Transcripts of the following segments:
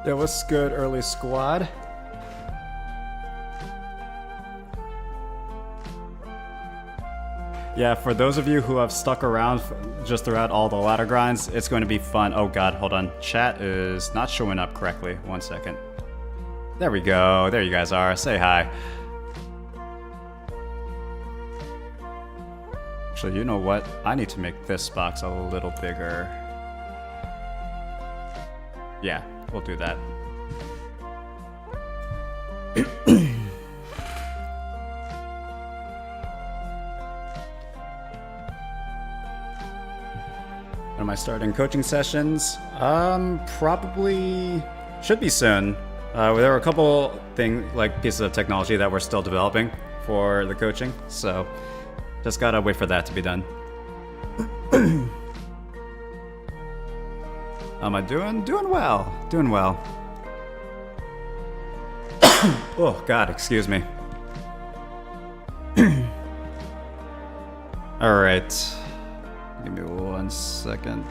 Yeah, what's good, early squad? Yeah, for those of you who have stuck around just throughout all the ladder grinds, it's going to be fun. Oh god, hold on. Chat is not showing up correctly. 1 second. There we go. There you guys are. Say hi. Actually, you know what? I need to make this box a little bigger. Yeah, we'll do that. When am I starting coaching sessions? Probably should be soon. There are a couple pieces of technology that we're still developing for the coaching, so just gotta wait for that to be done. How am I doing? Doing well. Doing well. Oh god, excuse me. Alright. Give me 1 second.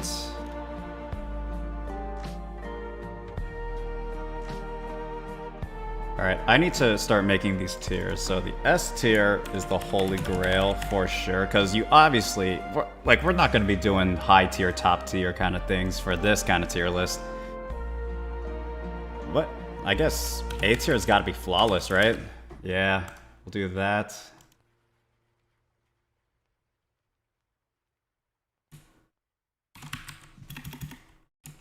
Alright, I need to start making these tiers. So the S tier is the holy grail for sure, because you obviously, we're not going to be doing high tier, top tier kind of things for this kind of tier list. What? I guess A tier has got to be flawless, right? Yeah, we'll do that.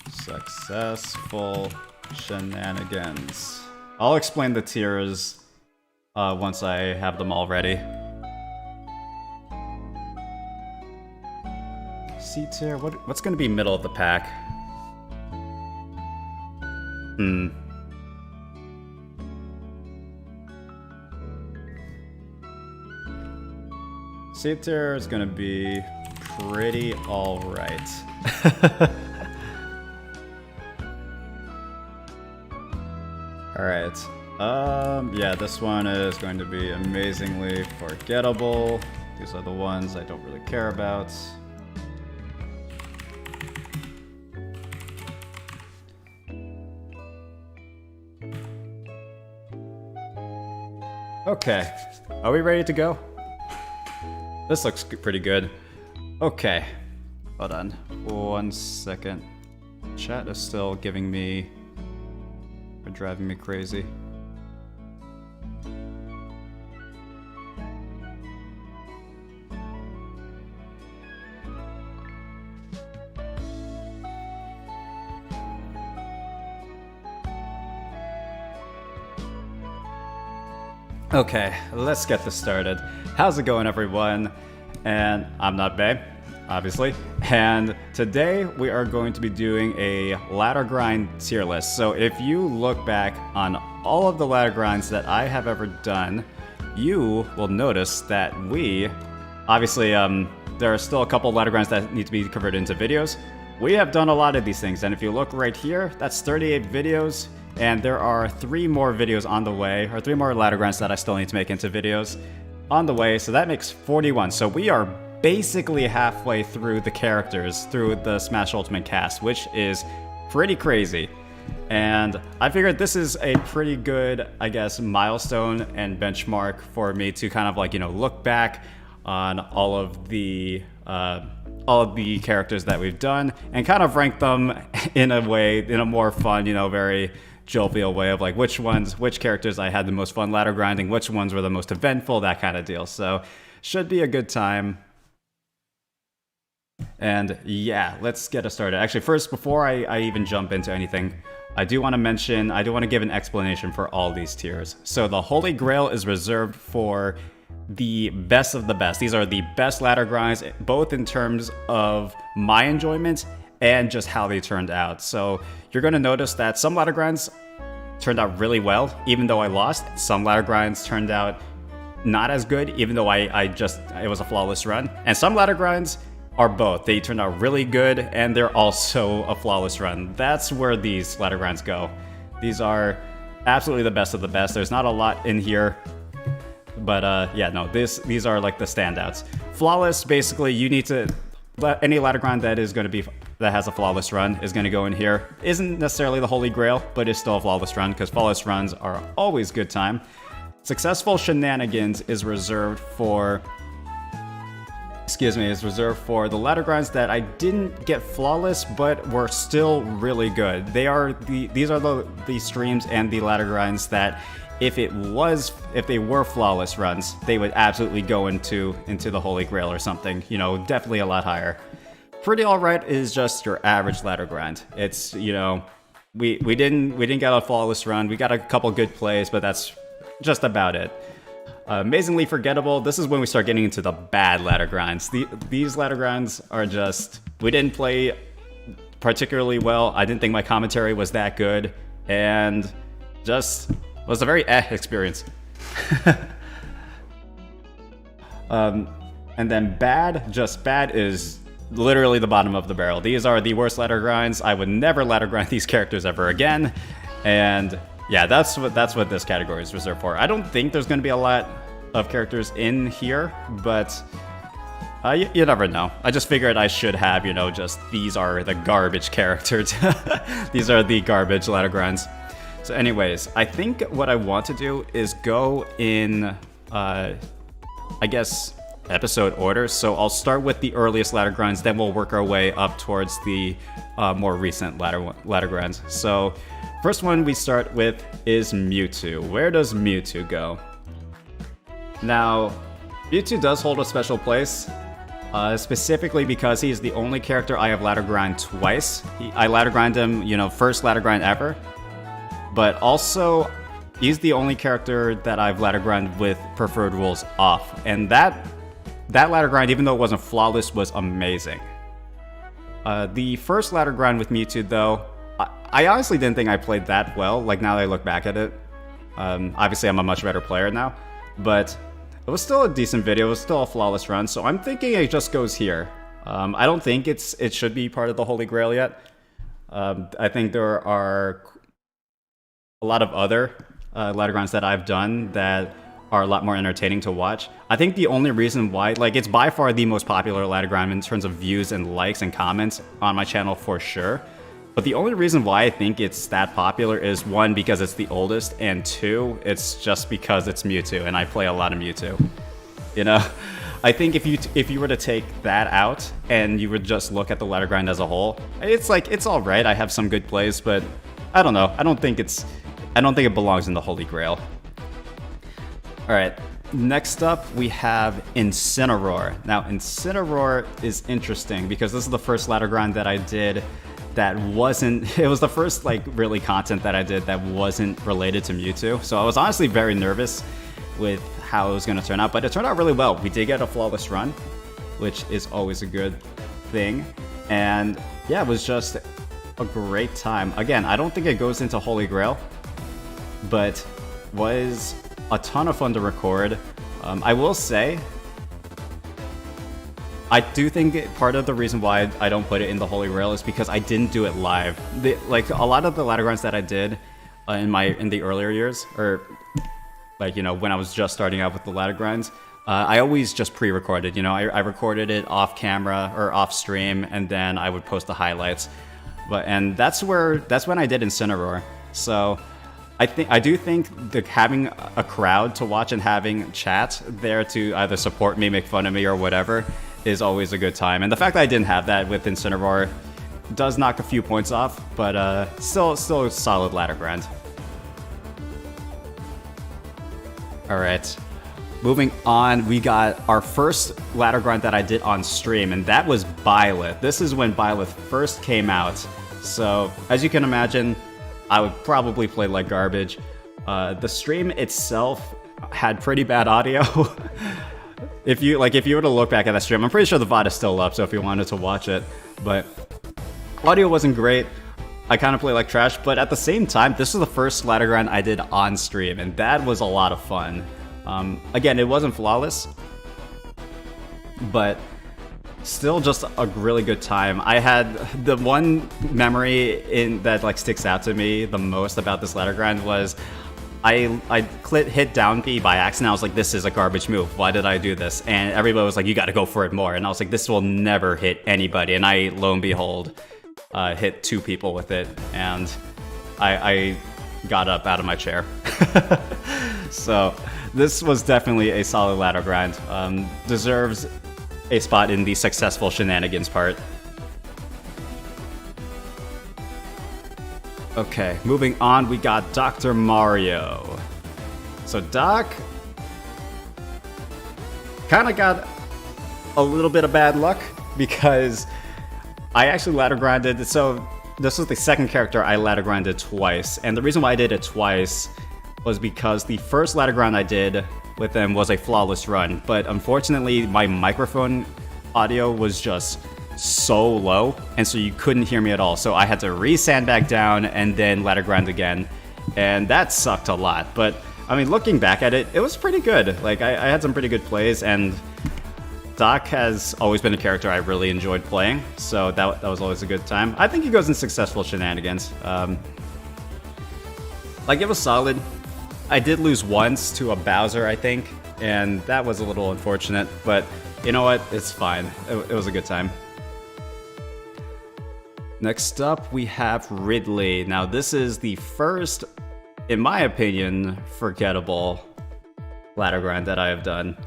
Successful shenanigans. I'll explain the tiers once I have them all ready. C tier? What's gonna be middle of the pack? C tier is gonna be pretty alright. Alright, yeah, this one is going to be amazingly forgettable. These are the ones I don't really care about. Okay, are we ready to go? This looks pretty good. Okay, hold on 1 second. Chat is still giving me... They're driving me crazy. Okay, let's get this started. How's it going, everyone? And I'm not Bae, obviously. And today we are going to be doing a ladder grind tier list. So if you look back on all of the ladder grinds that I have ever done, you will notice that we, obviously there are still a couple ladder grinds that need to be converted into videos. We have done a lot of these things, and if you look right here, that's 38 videos, and there are 3 more videos on the way, or 3 more ladder grinds that I still need to make into videos on the way, so that makes 41. So we are basically halfway through the characters, through the Smash Ultimate cast, which is pretty crazy. And I figured this is a pretty good, I guess, milestone and benchmark for me to kind of look back on all of the characters that we've done and kind of rank them in a more fun, very jovial way of which characters I had the most fun ladder grinding, which ones were the most eventful, that kind of deal. So should be a good time. And yeah, let's get us started. Actually, first, before I even jump into anything, I do want to give an explanation for all these tiers. So the Holy Grail is reserved for the best of the best. These are the best ladder grinds, both in terms of my enjoyment and just how they turned out. So you're going to notice that some ladder grinds turned out really well, even though I lost. Some ladder grinds turned out not as good, even though it was a flawless run. And some ladder grinds are both. They turned out really good, and they're also a flawless run. That's where these ladder grinds go. These are absolutely the best of the best. There's not a lot in here, but yeah, no, these are like the standouts. Flawless, basically, you need to... Any ladder grind that is going to be that has a flawless run is going to go in here. Isn't necessarily the holy grail, but it's still a flawless run because flawless runs are always good time. Successful shenanigans is reserved for... is reserved for the ladder grinds that I didn't get flawless, but were still really good. These are the streams and the ladder grinds that if they were flawless runs, they would absolutely go into the holy grail or something. You know, definitely a lot higher. Pretty alright is just your average ladder grind. It's, you know, we didn't get a flawless run. We got a couple good plays, but that's just about it. Amazingly forgettable. This is when we start getting into the bad ladder grinds. These ladder grinds are just... We didn't play particularly well. I didn't think my commentary was that good. And just was a very experience. And then bad, just bad is literally the bottom of the barrel. These are the worst ladder grinds. I would never ladder grind these characters ever again. And... yeah, that's what this category is reserved for. I don't think there's going to be a lot of characters in here, but you never know. I just figured I should have, you know, just these are the garbage characters. These are the garbage ladder grinds. So anyways, I think what I want to do is go in, I guess, episode order. So I'll start with the earliest ladder grinds, then we'll work our way up towards the more recent ladder grinds. So... first one we start with is Mewtwo. Where does Mewtwo go? Now, Mewtwo does hold a special place, specifically because he is the only character I have ladder grind twice. I ladder grind him, you know, first ladder grind ever, but also he's the only character that I've ladder grind with preferred rules off, and that ladder grind, even though it wasn't flawless, was amazing. The first ladder grind with Mewtwo, though, I honestly didn't think I played that well, like now that I look back at it. Obviously I'm a much better player now, but it was still a decent video, it was still a flawless run, so I'm thinking it just goes here. I don't think it should be part of the Holy Grail yet. I think there are a lot of other ladder grinds that I've done that are a lot more entertaining to watch. I think the only reason why, like, it's by far the most popular ladder grind in terms of views and likes and comments on my channel for sure. But the only reason why I think it's that popular is, one, because it's the oldest, and two, it's just because it's Mewtwo, and I play a lot of Mewtwo. You know, I think if you were to take that out and you would just look at the ladder grind as a whole, it's like, it's all right. I have some good plays, but I don't know. I don't think it belongs in the Holy Grail. All right. Next up, we have Incineroar. Now, Incineroar is interesting because this is the first ladder grind that I did that wasn't, it was the first like really content that I did that wasn't related to Mewtwo. So I was honestly very nervous with how it was going to turn out, but it turned out really well. We did get a flawless run, which is always a good thing. And yeah, it was just a great time. Again, I don't think it goes into Holy Grail, but was a ton of fun to record. I will say, I do think part of the reason why I don't put it in the Holy Grail is because I didn't do it live. Like a lot of the ladder grinds that I did in the earlier years, or like, you know, when I was just starting out with the ladder grinds, I always just pre-recorded. You know, I recorded it off camera or off stream, and then I would post the highlights. And that's when I did Incineroar. So I do think having a crowd to watch and having chat there to either support me, make fun of me, or whatever is always a good time. And the fact that I didn't have that with Incineroar does knock a few points off, but still a solid ladder grind. Alright, moving on, we got our first ladder grind that I did on stream, and that was Byleth. This is when Byleth first came out, so as you can imagine, I would probably play like garbage. The stream itself had pretty bad audio. If you were to look back at that stream, I'm pretty sure the VOD is still up, so if you wanted to watch it, but audio wasn't great. I kind of play like trash, but at the same time, this was the first ladder grind I did on stream, and that was a lot of fun. Again, it wasn't flawless, but still just a really good time. I had the one memory that like sticks out to me the most about this ladder grind was I hit down B by accident. I was like, this is a garbage move. Why did I do this? And everybody was like, you got to go for it more. And I was like, this will never hit anybody. And lo and behold, hit 2 people with it, and I got up out of my chair. So this was definitely a solid ladder grind. Deserves a spot in the successful shenanigans part. Okay, moving on, we got Dr. Mario. So Doc kind of got a little bit of bad luck because I actually ladder grinded. So this was the second character I ladder grinded twice, and the reason why I did it twice was because the first ladder grind I did with them was a flawless run, but unfortunately my microphone audio was just so low, and so you couldn't hear me at all. So I had to re-sandbag down and then ladder grind again, and that sucked a lot. But I mean, looking back at it, it was pretty good. Like I had some pretty good plays, and Doc has always been a character I really enjoyed playing, so that was always a good time. I think he goes in successful shenanigans. Like, it was solid. I did lose once to a Bowser, I think, and that was a little unfortunate, but you know what? It's fine. It was a good time. Next up, we have Ridley. Now, this is the first, in my opinion, forgettable ladder grind that I have done.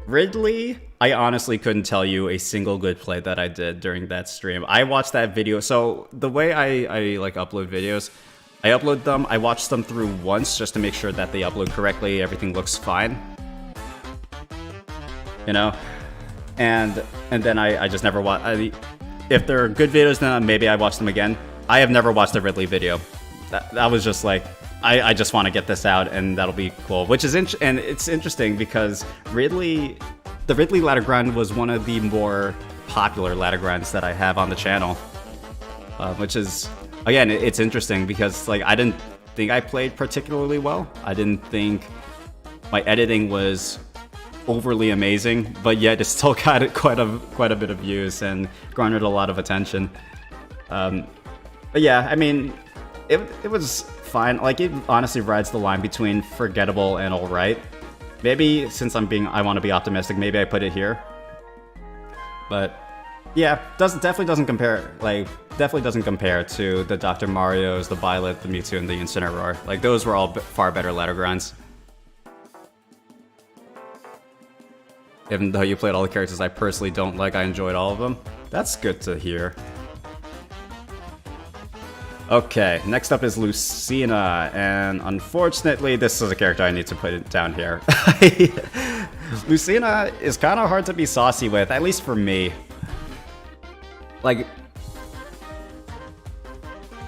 Ridley, I honestly couldn't tell you a single good play that I did during that stream. I watched that video, so the way I like upload videos, I upload them, I watch them through once just to make sure that they upload correctly, everything looks fine. You know? And then I just never watch. If they're good videos, then maybe I watch them again. I have never watched a Ridley video. That was just like, I just want to get this out, and that'll be cool. Which is and it's interesting because the Ridley ladder grind was one of the more popular ladder grinds that I have on the channel. Which is, again, it's interesting because like I didn't think I played particularly well. I didn't think my editing was overly amazing, but yet it still got quite a bit of views and garnered a lot of attention. But yeah, I mean, it was fine. Like, it honestly rides the line between forgettable and alright. Maybe since I want to be optimistic, maybe I put it here. But yeah, definitely doesn't compare. Like, definitely doesn't compare to the Dr. Marios, the Violet, the Mewtwo, and the Incineroar. Like, those were all far better ladder grinds. Even though you played all the characters I personally don't like, I enjoyed all of them. That's good to hear. Okay, next up is Lucina, and unfortunately, this is a character I need to put it down here. Lucina is kind of hard to be saucy with, at least for me. Like,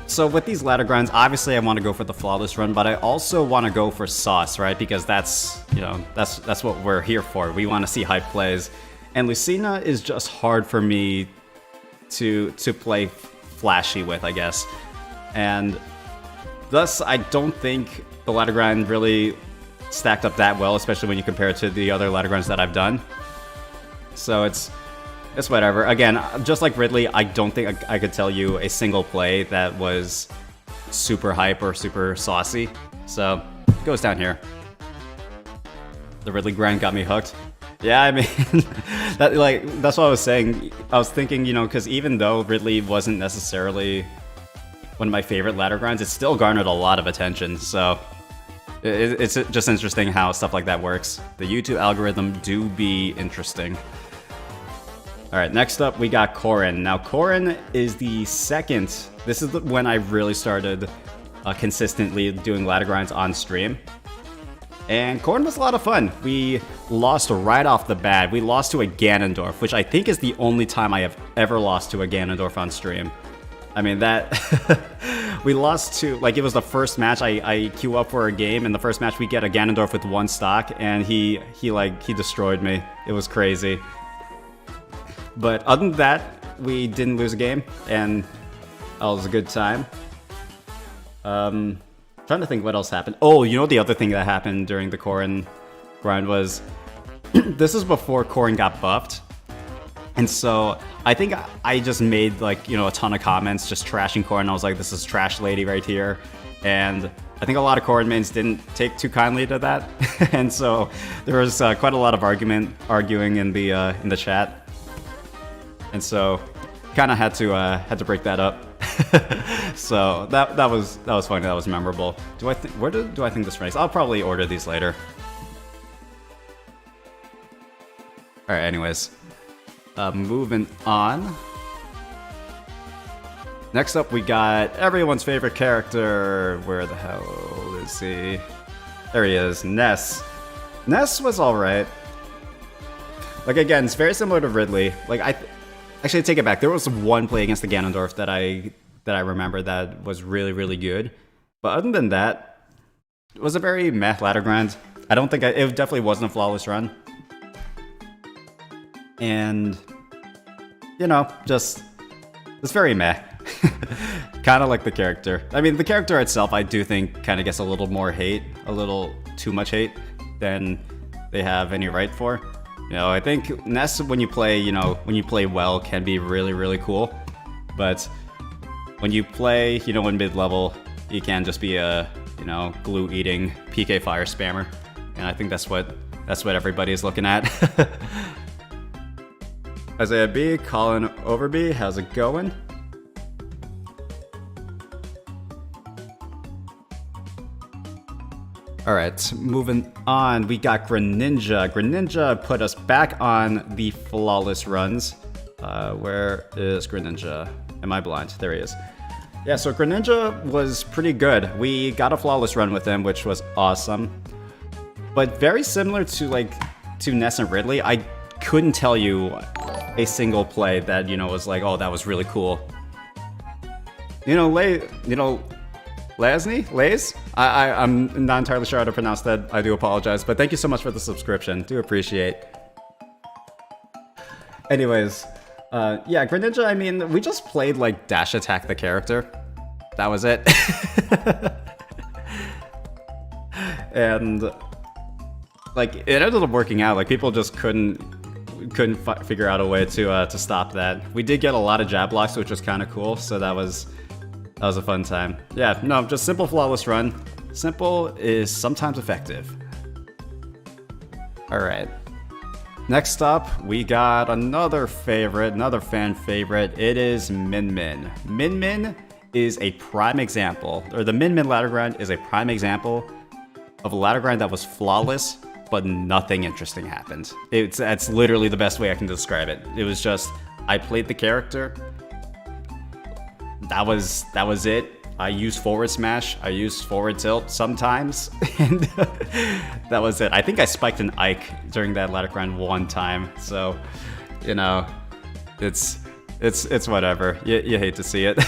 so with these ladder grinds, obviously I want to go for the flawless run, but I also want to go for sauce, right? Because that's, you know, that's what we're here for. We want to see hype plays, and Lucina is just hard for me to play flashy with, I guess. And thus, I don't think the ladder grind really stacked up that well, especially when you compare it to the other ladder grinds that I've done. So it's whatever. Again, just like Ridley, I don't think I could tell you a single play that was super hype or super saucy. So, it goes down here. The Ridley grind got me hooked. Yeah, I mean, that's what I was saying. I was thinking, you know, because even though Ridley wasn't necessarily one of my favorite ladder grinds, it still garnered a lot of attention, so it's just interesting how stuff like that works. The YouTube algorithm do be interesting. Alright, next up we got Corrin. Now Corrin is the second, this is when I really started consistently doing ladder grinds on stream. And Corrin was a lot of fun. We lost right off the bat. We lost to a Ganondorf, which I think is the only time I have ever lost to a Ganondorf on stream. I mean, that we lost to, like, it was the first match. I queue up for a game, and the first match we get a Ganondorf with 1 stock, and he destroyed me. It was crazy. But other than that, we didn't lose a game, and that was a good time. Trying to think what else happened. Oh, you know the other thing that happened during the Corrin grind was, this is before Corrin got buffed. And so I think I just made, like, you know, a ton of comments just trashing Corrin. I was like, this is trash lady right here. And I think a lot of Corrin mains didn't take too kindly to that. And so there was quite a lot of arguing in the chat. And so kind of had to break that up. So that was funny. That was memorable. Do I think this ranks? I'll probably order these later. All right. Anyways, moving on. Next up, we got everyone's favorite character. Where the hell is he? There he is, Ness. Ness was alright. Like, again, it's very similar to Ridley. Like, actually, I take it back. There was one play against the Ganondorf that I remember that was really, really good. But other than that, it was a very meh ladder grind. I don't think it definitely wasn't a flawless run. And, you know, just, it's very meh. Kind of like the character. I mean, the character itself, I do think, kind of gets a little more hate, a little too much hate than they have any right for. You know, I think Ness, when you play well, can be really, really cool. But when you play, you know, in mid-level, you can just be a, you know, glue-eating PK fire spammer. And I think that's what everybody is looking at. Isaiah B, Colin Overby, how's it going? Alright, moving on, we got Greninja. Greninja put us back on the flawless runs. Where is Greninja? Am I blind? There he is. Yeah, so Greninja was pretty good. We got a flawless run with him, which was awesome. But very similar to Ness and Ridley, I couldn't tell you a single play that, you know, was like, oh, that was really cool. Lays? I'm not entirely sure how to pronounce that. I do apologize, but thank you so much for the subscription. Do appreciate. Anyways, yeah, Greninja, I mean, we just played like dash attack the character. That was it. And like it ended up working out. Like people just couldn't figure out a way to stop that. We did get a lot of jab blocks, which was kind of cool. So that was a fun time. Yeah, no, just simple flawless run. Simple is sometimes effective. All right. Next up, we got another fan favorite. It is Min Min. Min Min is a prime example, or the Min Min ladder grind is a prime example of a ladder grind that was flawless, but nothing interesting happened. That's literally the best way I can describe it. It was just, I played the character. That was it. I used forward smash, I used forward tilt sometimes, and that was it. I think I spiked an Ike during that ladder grind one time, so, you know, it's whatever. You hate to see it.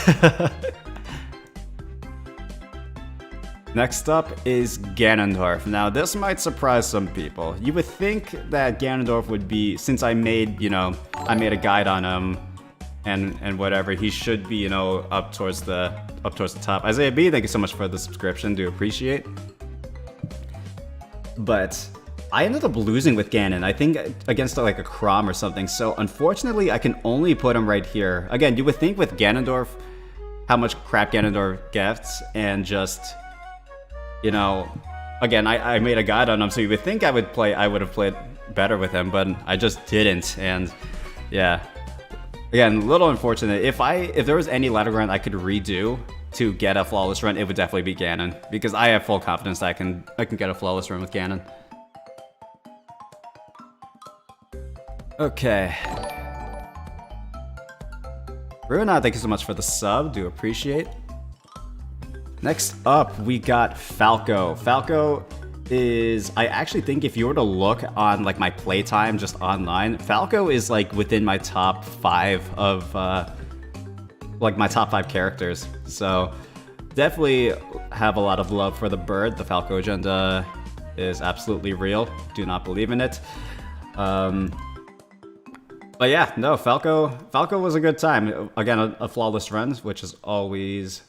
Next up is Ganondorf. Now, this might surprise some people. You would think that Ganondorf would be, since I made a guide on him, and whatever, he should be, you know, up towards the top. Isaiah B, thank you so much for the subscription, do appreciate. But I ended up losing with Ganon, I think against like a Chrom or something, so unfortunately I can only put him right here. Again, you would think with Ganondorf, how much crap Ganondorf gets, and just, you know, again, I made a guide on him, so you would think I would have played better with him, but I just didn't, and yeah. Again, a little unfortunate. If there was any ladder grind I could redo to get a flawless run, it would definitely be Ganon, because I have full confidence that I can get a flawless run with Ganon. Okay. Runa, thank you so much for the sub. Do appreciate. Next up, we got Falco. Falco is, I actually think if you were to look on like my playtime just online, Falco is like within my top 5 of like my top 5 characters. So definitely have a lot of love for the bird. The Falco agenda is absolutely real. Do not believe in it. But yeah, no, Falco was a good time. Again, a flawless run, which is always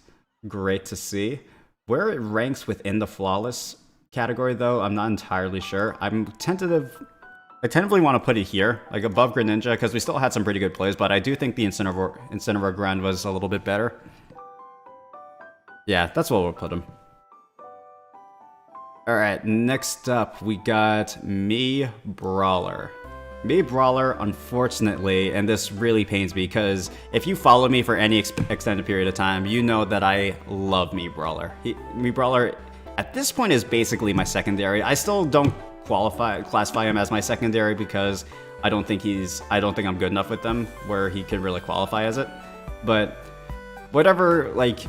great to see. Where it ranks within the flawless category, though, I'm not entirely sure. I tentatively want to put it here, like above Greninja, because we still had some pretty good plays, but I do think the Incineroar grind was a little bit better. Yeah, that's what we'll put him. Alright, next up, we got Mii Brawler. Me Brawler, unfortunately, and this really pains me because if you follow me for any extended period of time, you know that I love Me Brawler. Me Brawler, at this point, is basically my secondary. I still don't classify him as my secondary because I don't think I'm good enough with them where he could really qualify as it. But whatever, like,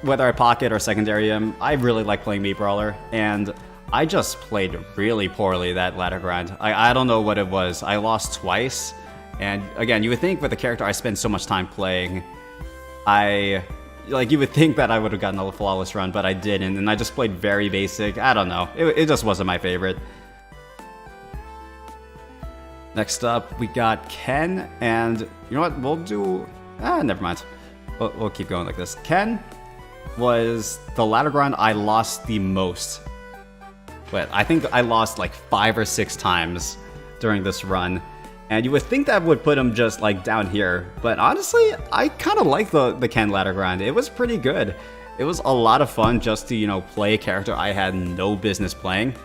whether I pocket or secondary him, I really like playing Me Brawler, and I just played really poorly that ladder grind. I don't know what it was. I lost twice, and again, you would think with a character I spend so much time playing, you would think that I would have gotten a flawless run, but I didn't, and I just played very basic. I don't know. It just wasn't my favorite. Next up, we got Ken, and you know what? We'll do... never mind. We'll keep going like this. Ken was the ladder grind I lost the most. But I think I lost like 5 or 6 times during this run. And you would think that would put him just like down here. But honestly, I kind of like the Ken ladder grind. It was pretty good. It was a lot of fun just to, you know, play a character I had no business playing.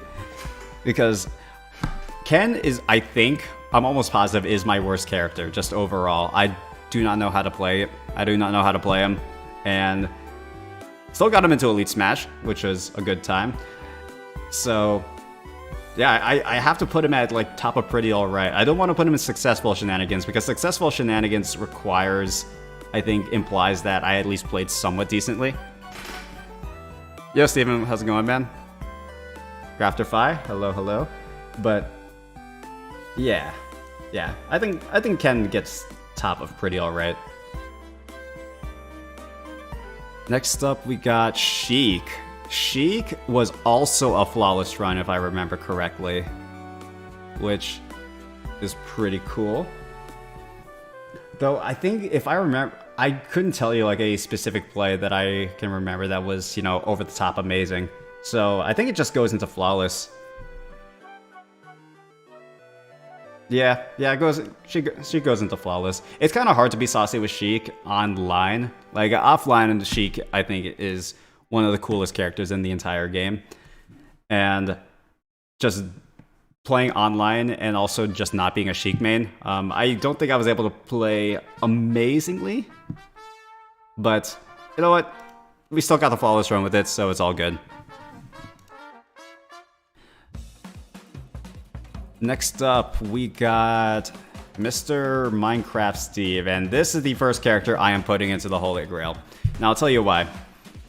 Because Ken is, I think, I'm almost positive, is my worst character just overall. I do not know how to play it. I do not know how to play him. And still got him into Elite Smash, which was a good time. So, yeah, I have to put him at, like, top of pretty alright. I don't want to put him in Successful Shenanigans, because Successful Shenanigans requires, I think, implies that I at least played somewhat decently. Yo, Steven, how's it going, man? Grafterfi, hello. But, yeah, I think Ken gets top of pretty alright. Next up, we got Sheik. Sheik was also a flawless run, if I remember correctly, which is pretty cool. Though I think if I remember, I couldn't tell you like a specific play that I can remember that was, you know, over the top amazing. So I think it just goes into flawless. Yeah, it goes. She goes into flawless. It's kind of hard to be saucy with Sheik online. Like offline, and Sheik I think is one of the coolest characters in the entire game. And just playing online and also just not being a Sheik main, I don't think I was able to play amazingly. But you know what? We still got the flawless run with it, so it's all good. Next up, we got Mr. Minecraft Steve, and this is the first character I am putting into the Holy Grail. Now, I'll tell you why.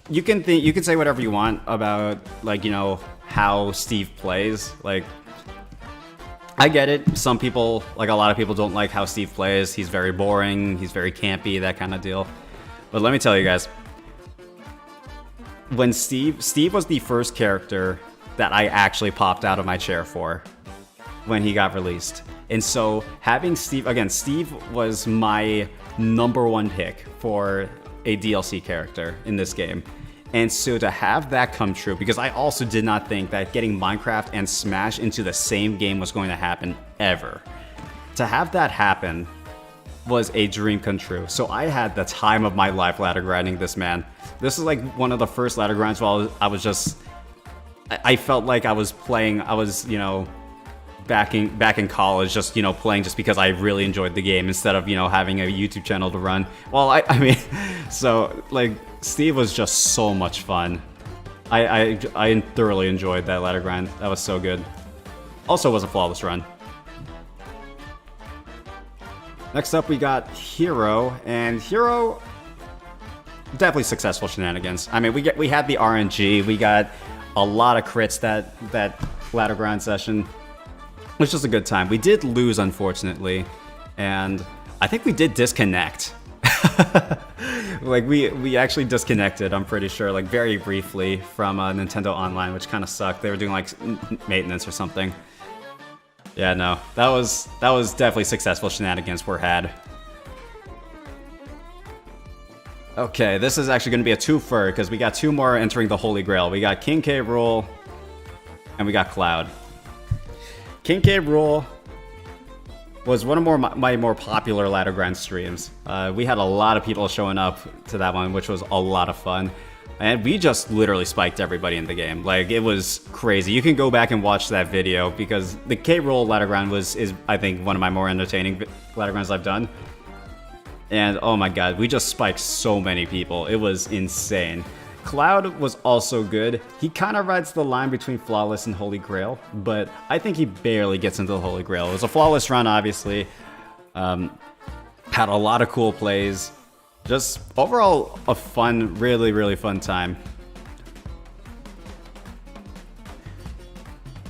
You can say whatever you want about, like, you know, how Steve plays. Like, I get it. Some people, like a lot of people, don't like how Steve plays. He's very boring. He's very campy, that kind of deal. But let me tell you guys, when Steve was the first character that I actually popped out of my chair for when he got released. And so having Steve, again, Steve was my #1 pick for a DLC character in this game. And so to have that come true, because I also did not think that getting Minecraft and Smash into the same game was going to happen ever. To have that happen was a dream come true. So I had the time of my life ladder grinding this man. This is like one of the first ladder grinds while I was just, I felt like I was playing, you know, back in college, just, you know, playing just because I really enjoyed the game instead of, you know, having a YouTube channel to run. Well, I mean, so like Steve was just so much fun. I thoroughly enjoyed that ladder grind. That was so good. Also was a flawless run. Next up, we got Hero, and Hero definitely Successful Shenanigans. I mean, we had the RNG, we got a lot of crits that ladder grind session, which was a good time. We did lose, unfortunately, and I think we did disconnect. Like we actually disconnected, I'm pretty sure, like very briefly from Nintendo Online, which kind of sucked. They were doing like maintenance or something. Yeah, no, that was definitely Successful Shenanigans were had. Okay, this is actually going to be a twofer because we got 2 more entering the Holy Grail. We got King K. Rool and we got Cloud. King K. Rool was one of my more popular ladder grind streams. We had a lot of people showing up to that one, which was a lot of fun. And we just literally spiked everybody in the game. Like, it was crazy. You can go back and watch that video because the K-Roll ladder grind is, I think, one of my more entertaining ladder grinds I've done. And oh my god, we just spiked so many people. It was insane. Cloud was also good. He kind of rides the line between Flawless and Holy Grail, but I think he barely gets into the Holy Grail. It was a flawless run, obviously. Had a lot of cool plays. Just overall a fun, really, really fun time.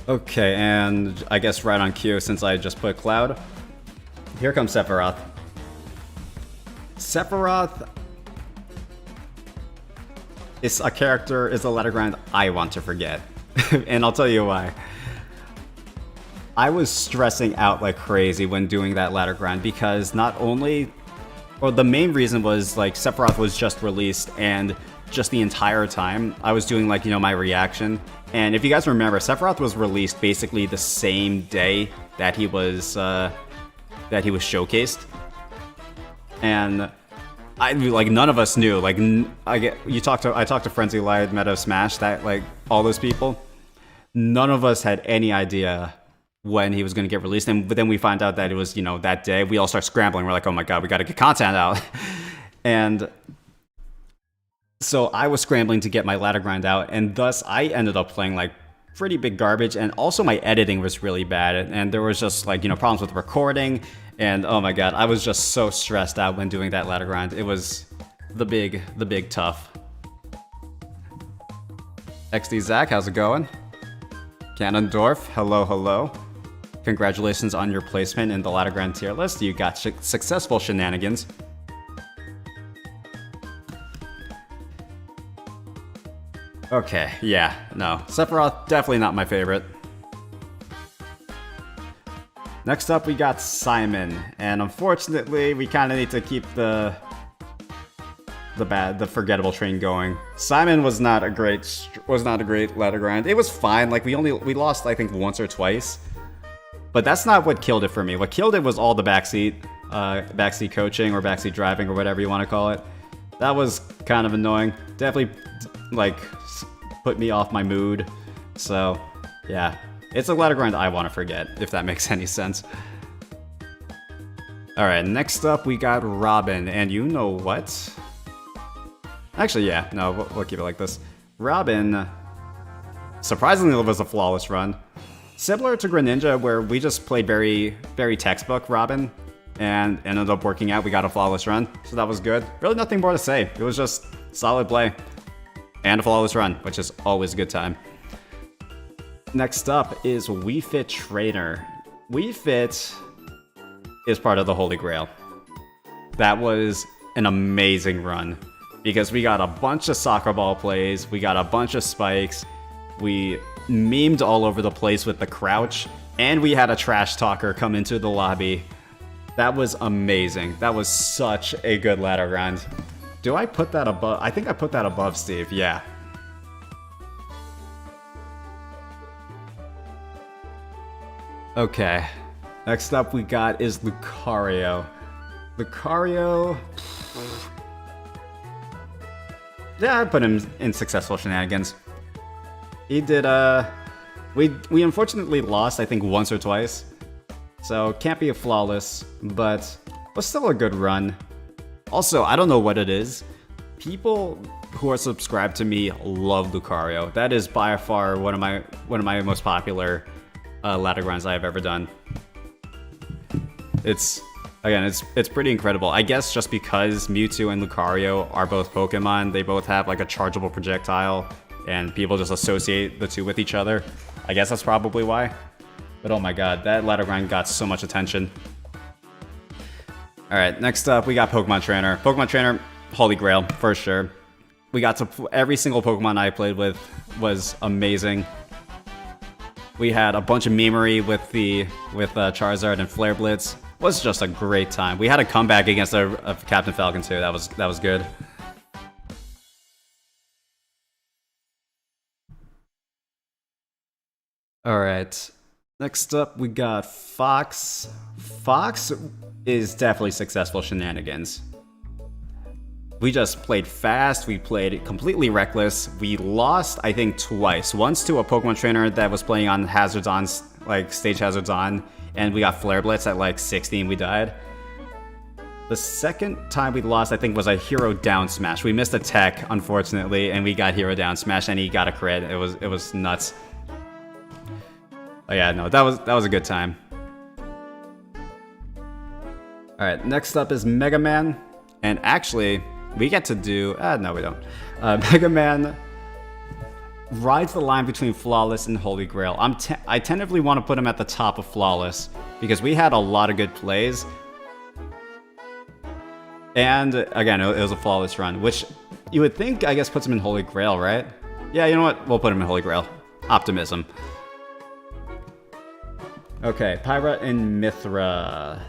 Okay, and I guess right on cue, since I just put Cloud, here comes Sephiroth. Sephiroth is a character, is a ladder grind I want to forget. And I'll tell you why. I was stressing out like crazy when doing that ladder grind because not only, or the main reason was like Sephiroth was just released and just the entire time I was doing like, you know, my reaction. And if you guys remember, Sephiroth was released basically the same day that he was showcased. And like none of us knew. Like I talked to Frenzy Light, Meta Smash, that like all those people. None of us had any idea when he was going to get released, but then we find out that it was, you know, that day. We all start scrambling. We're like, oh my god, we got to get content out. And so I was scrambling to get my ladder grind out, and thus I ended up playing like pretty big garbage, and also my editing was really bad, and there was just like, you know, problems with recording. And oh my god, I was just so stressed out when doing that ladder grind. It was the big tough. XD Zach, how's it going? Ganondorf, hello, hello. Congratulations on your placement in the ladder grind tier list. You got successful shenanigans. Okay, yeah, no. Sephiroth, definitely not my favorite. Next up, we got Simon, and unfortunately, we kind of need to keep the forgettable train going. Simon was not a great ladder grind. It was fine. Like we lost I think once or twice, but that's not what killed it for me. What killed it was all the backseat coaching or backseat driving or whatever you want to call it. That was kind of annoying. Definitely like put me off my mood. So yeah. It's a ladder grind I want to forget, if that makes any sense. Alright, next up we got Robin, and you know what? Actually, yeah, no, we'll keep it like this. Robin, surprisingly, was a flawless run. Similar to Greninja, where we just played very, very textbook Robin, and ended up working out. We got a flawless run, so that was good. Really nothing more to say. It was just solid play. And a flawless run, which is always a good time. Next up is Wii Fit Trainer. Wii Fit is part of the Holy Grail. That was an amazing run because we got a bunch of soccer ball plays, we got a bunch of spikes, we memed all over the place with the crouch, and we had a trash talker come into the lobby. That was amazing. That was such a good ladder grind. Do I put that above? I think I put that above Steve, yeah. Okay, next up we got is Lucario. Lucario... Yeah, I put him in successful shenanigans. He did, we unfortunately lost, I think, once or twice. So, can't be a flawless, but was still a good run. Also, I don't know what it is. People who are subscribed to me love Lucario. That is by far one of my most popular ladder grinds I have ever done. It's pretty incredible. I guess just because Mewtwo and Lucario are both Pokemon, they both have like a chargeable projectile, and people just associate the two with each other. I guess that's probably why. But oh my god, that ladder grind got so much attention. Alright, next up we got Pokemon Trainer. Pokemon Trainer, Holy Grail, for sure. We got to every single Pokemon I played with was amazing. We had a bunch of memery with Charizard and Flare Blitz. Was just a great time. We had a comeback against a Captain Falcon too. That was good. All right. Next up, we got Fox. Fox is definitely successful shenanigans. We just played fast, we played completely reckless. We lost, I think, twice. Once to a Pokemon trainer that was playing on hazards on, like stage hazards on, and we got Flare Blitz at like 60 and we died. The second time we lost, I think, was a Hero Down Smash. We missed a tech, unfortunately, and we got Hero Down Smash, and he got a crit. It was nuts. Oh yeah, no, that was a good time. All right, next up is Mega Man, and actually, we get to do. No, we don't. Mega Man rides the line between Flawless and Holy Grail. I tentatively want to put him at the top of Flawless because we had a lot of good plays. And again, it was a flawless run, which you would think, I guess, puts him in Holy Grail, right? Yeah, you know what? We'll put him in Holy Grail. Optimism. Okay, Pyra and Mithra.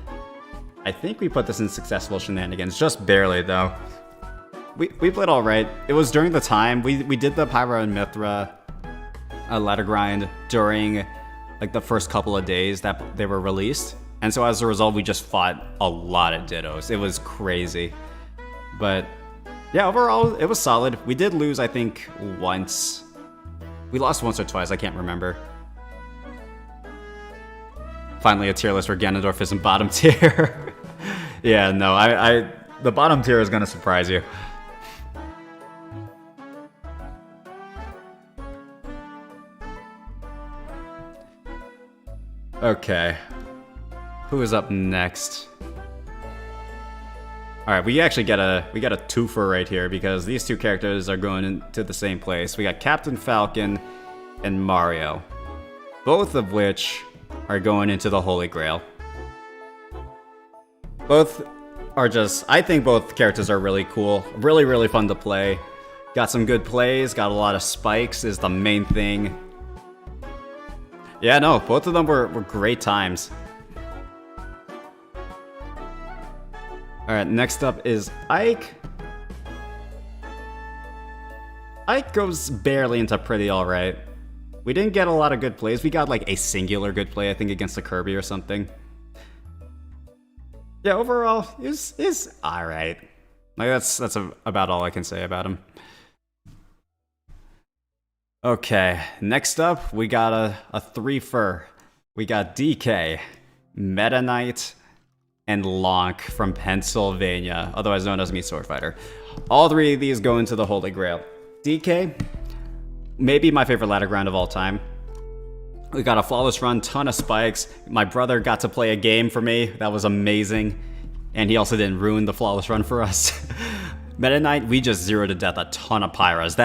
I think we put this in Successful Shenanigans, just barely, though. We played all right. It was during the time. We did the Pyra and Mithra ladder grind during like the first couple of days that they were released. And so as a result, we just fought a lot of Dittos. It was crazy. But yeah, overall, it was solid. We did lose, I think, once. We lost once or twice, I can't remember. Finally, a tier list where Ganondorf is in bottom tier. Yeah, no, the bottom tier is gonna surprise you. Okay. Who is up next? All right, we actually got a twofer right here because these two characters are going into the same place. We got Captain Falcon and Mario, both of which are going into the Holy Grail. Both are just, I think both characters are really cool, really fun to play. Got some good plays, got a lot of spikes is the main thing. Yeah, no, both of them were great times. Alright, next up is Ike. Ike goes barely into pretty alright. We didn't get a lot of good plays. We got like a singular good play, I think, against the Kirby or something. Yeah, overall, is alright. Like that's about all I can say about him. Okay, next up, we got a threefer. We got DK, Meta Knight, and Lonk from Pennsylvania, otherwise known as Meat Sword Fighter. All three of these go into the Holy Grail. DK, maybe my favorite ladder grind of all time. We got a flawless run, ton of spikes. My brother got to play a game for me. That was amazing. And he also didn't ruin the flawless run for us. Meta Knight, we just zeroed to death a ton of Pyras.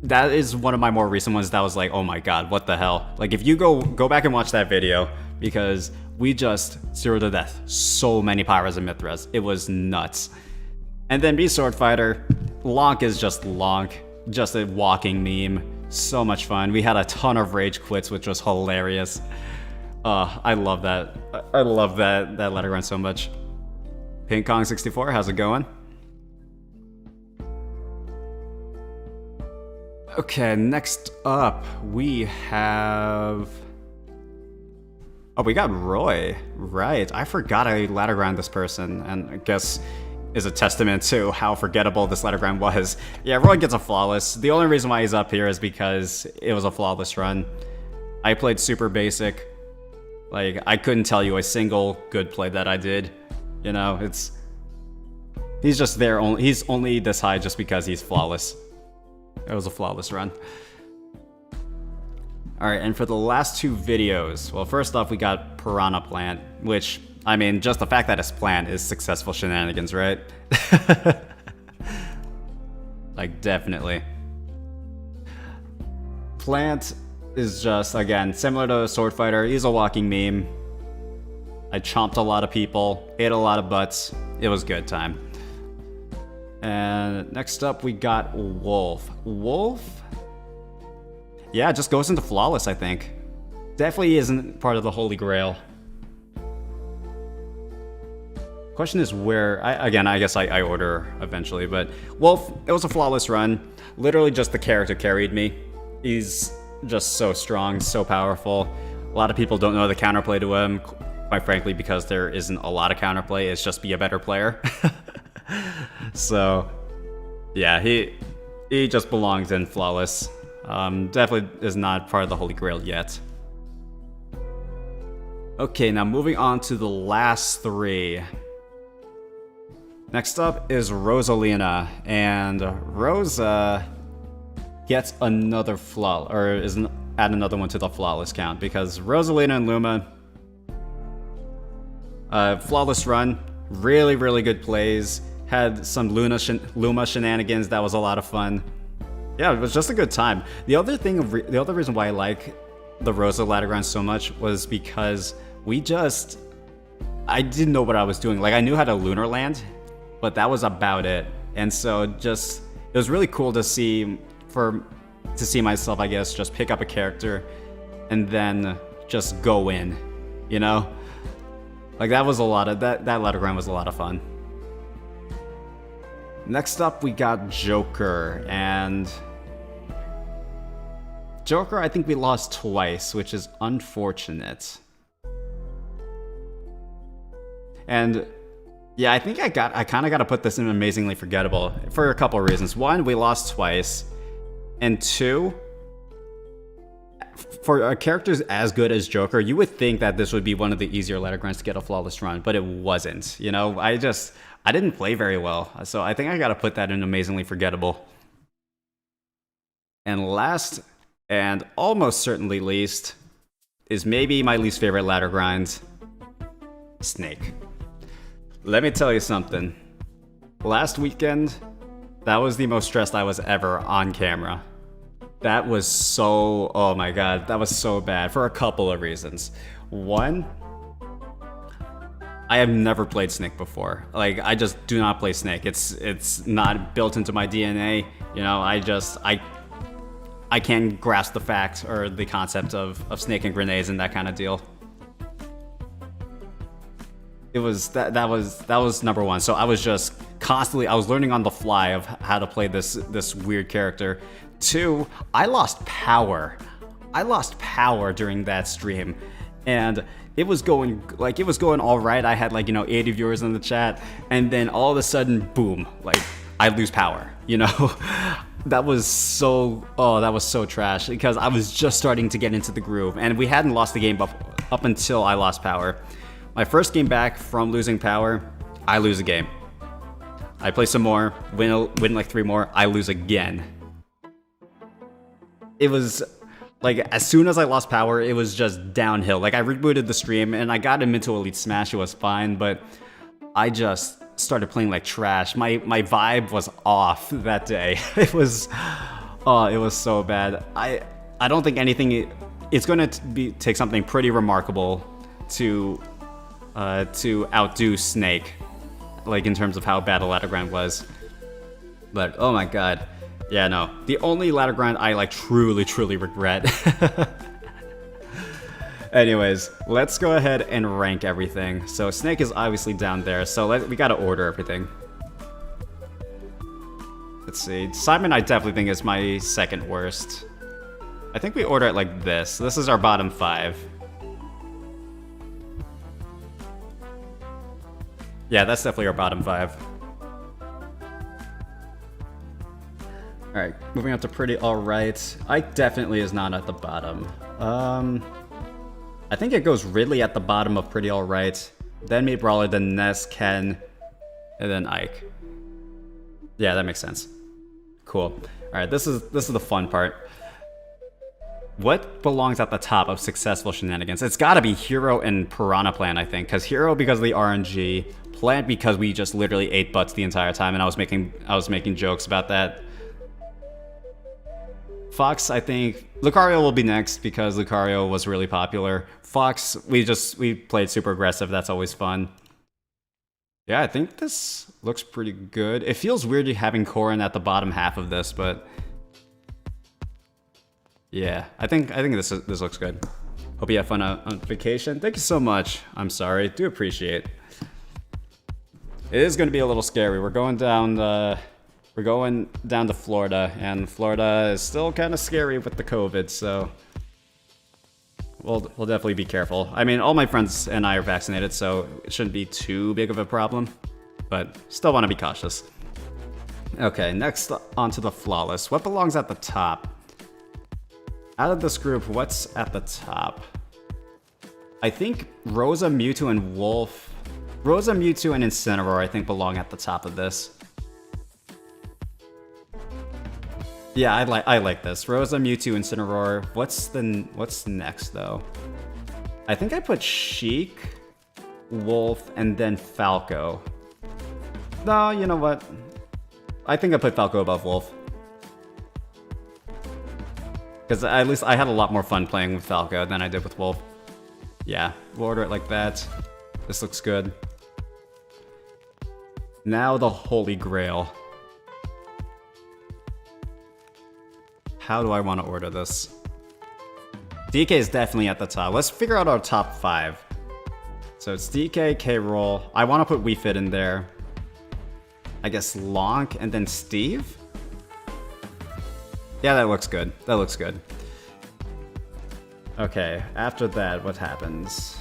That is one of my more recent ones that was like, oh my god, what the hell? Like, if you go back and watch that video, because we just zeroed to death so many Pyras and Mithras. It was nuts. And then Beast Sword Fighter, Lonk is just Lonk. Just a walking meme. So much fun. We had a ton of rage quits, which was hilarious. I love that. I love that ladder run so much. Pink Kong 64, how's it going? Okay, next up we have... Oh, we got Roy. Right, I forgot I ladder grind this person, and I guess is a testament to how forgettable this ladder grind was. Yeah, Roy gets a flawless. The only reason why he's up here is because it was a flawless run. I played super basic. Like, I couldn't tell you a single good play that I did. You know, he's just there, he's only this high just because he's flawless. It was a flawless run. Alright, and for the last two videos, well, first off, we got Piranha Plant, which, I mean, just the fact that it's plant is Successful Shenanigans, right? Like, definitely. Plant is just, again, similar to Sword Fighter. He's a walking meme. I chomped a lot of people, ate a lot of butts. It was good time. And next up, we got Wolf. Wolf? Yeah, just goes into flawless, I think. Definitely isn't part of the Holy Grail. Question is where... Again, I guess I order eventually, but Wolf, it was a flawless run. Literally just the character carried me. He's just so strong, so powerful. A lot of people don't know the counterplay to him, quite frankly, because there isn't a lot of counterplay. It's just be a better player. So, yeah, he just belongs in Flawless. Definitely is not part of the Holy Grail yet. Okay, now moving on to the last three. Next up is Rosalina, and Rosa gets another add another one to the Flawless count, because Rosalina and Luma, Flawless run, really, really good plays. Had some Luma shenanigans that was a lot of fun. Yeah, it was just a good time. The other reason why I like the Rosa ladder grind so much was because I didn't know what I was doing. Like, I knew how to lunar land, but that was about it. And so it was really cool to see myself, I guess, just pick up a character and then just go in, you know? Like, that ladder grind was a lot of fun. Next up, we got Joker, and Joker, I think we lost twice, which is unfortunate. And yeah, I think I kind of got to put this in Amazingly Forgettable for a couple of reasons. One, we lost twice, and two, for characters as good as Joker, you would think that this would be one of the easier ladder grinds to get a flawless run, but it wasn't. You know, I didn't play very well, so I think I gotta put that in Amazingly Forgettable. And last, and almost certainly least, is maybe my least favorite ladder grind, Snake. Let me tell you something. Last weekend, that was the most stressed I was ever on camera. That was oh my god, that was so bad for a couple of reasons. One, I have never played Snake before. Like, I just do not play Snake. It's not built into my DNA. You know, I can't grasp the fact or the concept of Snake and grenades and that kind of deal. It was that was number one. So I was just constantly learning on the fly of how to play this weird character. Two, I lost power. During that stream, and it was going all right. I had 80 viewers in the chat, and then all of a sudden, boom, I lose power. You know, that was so trash, because I was just starting to get into the groove, and we hadn't lost the game up until I lost power. My first game back from losing power, I lose a game. I play some more, win 3 more, I lose again. It was as soon as I lost power, it was just downhill. I rebooted the stream and I got him into Elite Smash. It was fine, but I just started playing like trash. My vibe was off that day. It was so bad. I don't think anything. It's going to take something pretty remarkable to outdo Snake, in terms of how bad a ladder grind was. But oh my god. Yeah, no. The only ladder grind I truly regret. Anyways, let's go ahead and rank everything. So Snake is obviously down there, so we gotta order everything. Let's see. Simon, I definitely think is my second worst. I think we order it like this. This is our bottom 5. Yeah, that's definitely our bottom 5. Alright, moving on to Pretty Alright. Ike definitely is not at the bottom. I think it goes Ridley at the bottom of Pretty Alright, then Meat Brawler, then Ness, Ken, and then Ike. Yeah, that makes sense. Cool. Alright, this is the fun part. What belongs at the top of successful shenanigans? It's gotta be Hero and Piranha Plant, I think. Because Hero because of the RNG, Plant because we just literally ate butts the entire time, and I was making jokes about that. Fox, I think Lucario will be next because Lucario was really popular. Fox, we played super aggressive. That's always fun. Yeah, I think this looks pretty good. It feels weird having Corrin at the bottom half of this, but yeah, I think this looks good. Hope you have fun on vacation. Thank you so much. I'm sorry. Do appreciate. It is going to be a little scary. We're going down to Florida, and Florida is still kind of scary with the COVID, so we'll definitely be careful. I mean, all my friends and I are vaccinated, so it shouldn't be too big of a problem. but still want to be cautious. Okay, next onto the flawless. What belongs at the top? Out of this group, what's at the top? I think Rosa, Mewtwo, and Wolf. Rosa, Mewtwo, and Incineroar, I think, belong at the top of this. Yeah, I like this. Rosa, Mewtwo, Incineroar. What's next though? I think I put Sheik, Wolf, and then Falco. No, you know what? I think I put Falco above Wolf. Because at least I had a lot more fun playing with Falco than I did with Wolf. Yeah, we'll order it like that. This looks good. Now the Holy Grail. How do I want to order this? DK is definitely at the top. Let's figure out our top 5. So it's DK, K-Roll. I want to put Wii Fit in there. I guess Lonk and then Steve? Yeah, that looks good. That looks good. Okay, after that, what happens?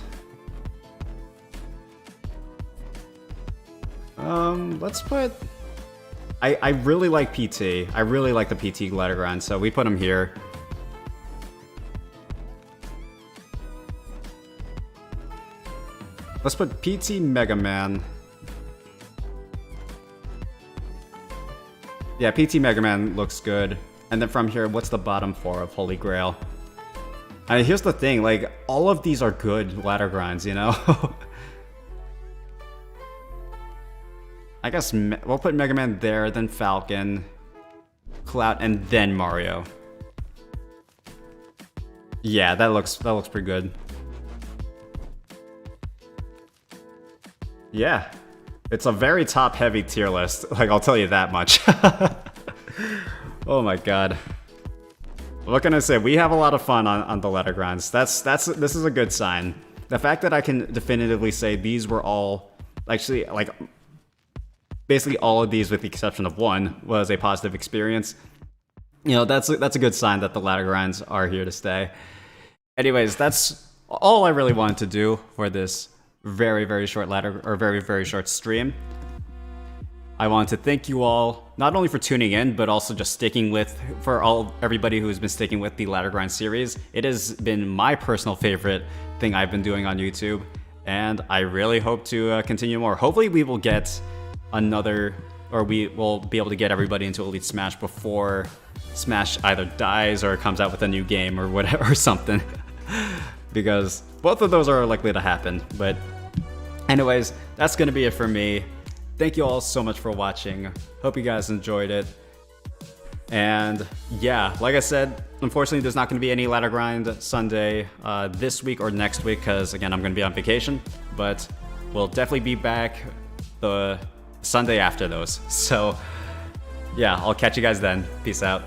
Let's put... I really like PT. I really like the PT Gladagron, so we put him here. Let's put PT Mega Man. Yeah, PT Mega Man looks good. And then from here, what's the bottom 4 of Holy Grail? I mean, here's the thing, like, all of these are good ladder grinds, you know? I guess we'll put Mega Man there, then Falcon, Cloud, and then Mario. Yeah, that looks pretty good. Yeah, it's a very top-heavy tier list. Like, I'll tell you that much. Oh my god. What can I say? We have a lot of fun on the ladder grinds. This is a good sign. The fact that I can definitively say these were all, actually, like, basically all of these with the exception of one was a positive experience. You know, that's a good sign that the ladder grinds are here to stay. Anyways, that's all I really wanted to do for this very, very short very short stream. I want to thank you all, not only for tuning in, but also just sticking with, for everybody who's been sticking with the Ladder Grind series. It has been my personal favorite thing I've been doing on YouTube, and I really hope to continue more. Hopefully we will get another, or we will be able to get everybody into Elite Smash before Smash either dies or comes out with a new game or whatever, or something. Because both of those are likely to happen. But anyways, that's going to be it for me. Thank you all so much for watching. Hope you guys enjoyed it. And yeah, like I said, unfortunately there's not going to be any Ladder Grind Sunday this week or next week because, again, I'm going to be on vacation. But we'll definitely be back the Sunday after those. So yeah, I'll catch you guys then. Peace out.